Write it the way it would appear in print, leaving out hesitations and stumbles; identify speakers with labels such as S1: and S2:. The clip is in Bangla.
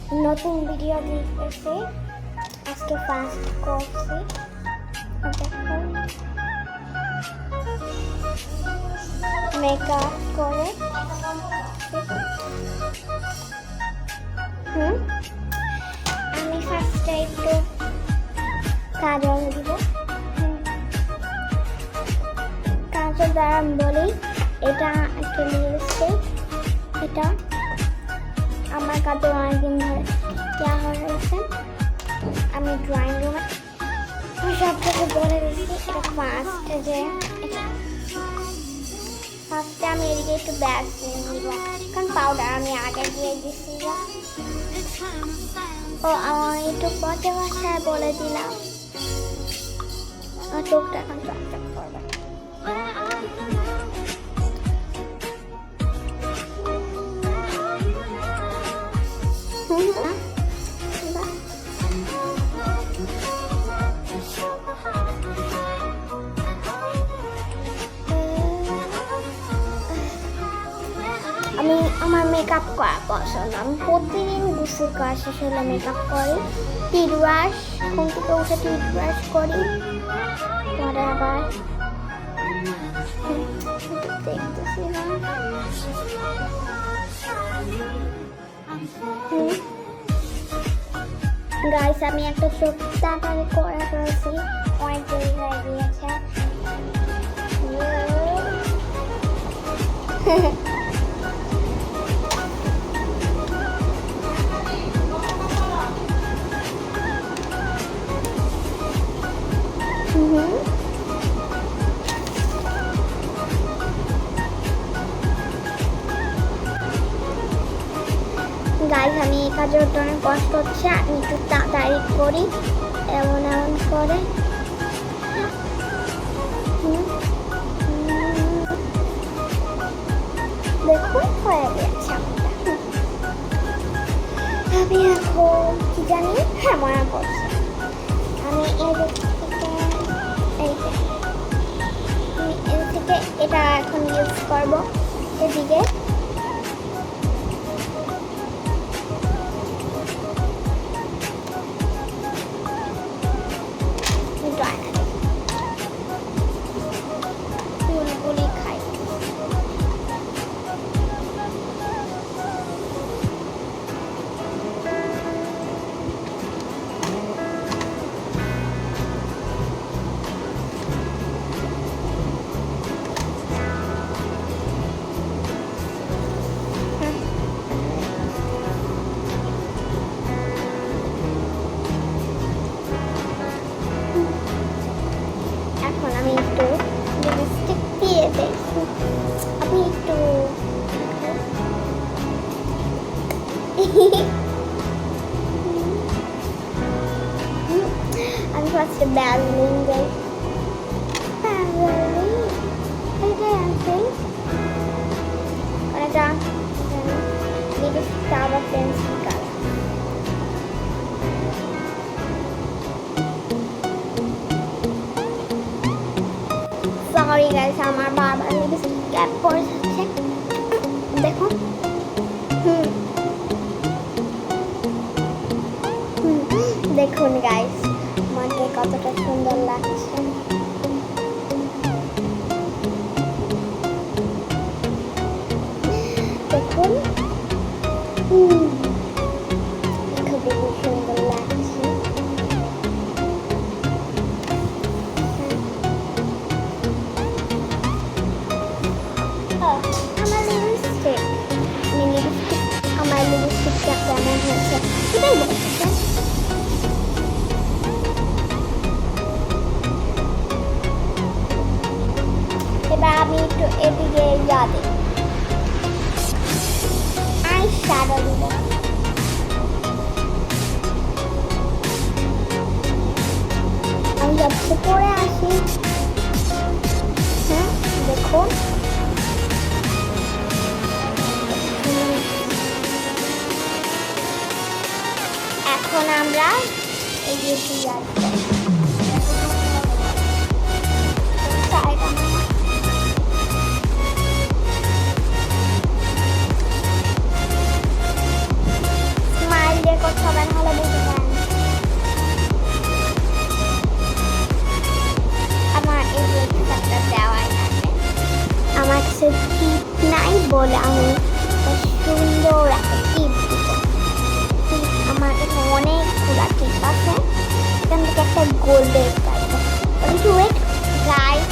S1: নতুন ভিডিও দিতেছি আজকে ফার্স্ট করছি মেকআপ করে আমি ফার্স্টে একটু কাজল দিব কাজল দ্বারা আমি বলি এটা একটা লিপস্টিক এটা আমার কাজল অনেকদিন ধরে দেওয়া হয়েছে আমি ড্রয়িং রুমে আমি সব কিছু বলে দিচ্ছি এটা ফার্স্টে যে ফার্স্টে আমি এদিকে একটু ব্যাগ নিয়ে নিব কারণ পাউডার আমি আগে দিয়ে দিচ্ছি ও আমার একটু পচে ভাষায় বলে দিলাম আমার চোখটা এখন চকচক করবে আমি আমার মেকআপ করা পছন্দ আমি প্রতিদিন গোসল করা শেষ হলে মেকআপ করি টিট ব্রাশ ঘুম থেকে উঠে টিট ব্রাশ করি পরে আবার দেখতেছি না গাইস আমি একটা চোখ তাড়াতাড়ি করে ফেলছি অনেক দেরি হয়ে গিয়েছে গাইস আমি এই কাজের অনেক কষ্ট হচ্ছে আমি একটু তাড়াতাড়ি করি এমন এমন করে দেখুন হয়ে গেছে আমি এখন কি জানি হ্যাঁ মনে পড়ছে আমি এর থেকে এটা এখন ইউজ করবো এদিকে আমি একটু লিপস্টিক দিয়ে দেখি আমি একটু আমি ফার্স্টে ব্যালুন দেই এটা লিপস্টিকটা আবার পেন্সিল কালার সরি গাইস আমার বারবার লিপস্টিক ক্যাপ পরে যাচ্ছে দেখুন দেখুন গাইস আমাকে কতটা সুন্দর লাগছে দেখুন খুবই সুন্দর লাগছে আমার লিপস্টিকটা কেমন হয়েছে সেটাই বলছে এবার আমি একটু এদিকে দিই আই শ্যাডো দিব আমি যাচ্ছি পরে আসি হ্যাঁ দেখুন এখন আমরা এগিয়ে যাচ্ছি স্মাইল দিয়ে করতে হবে নাহলে বুঝতে পারেন। আমার এই যে একটা দেওয়াই আছে, আমার কাছে টিপ নাই বলে আমি সুন্দর একটা টিপ দিব। আমার কাছে অনেকগুলা টিপ আছে, এখান থেকে একটা গোল্ডের পাইব। Wait guys,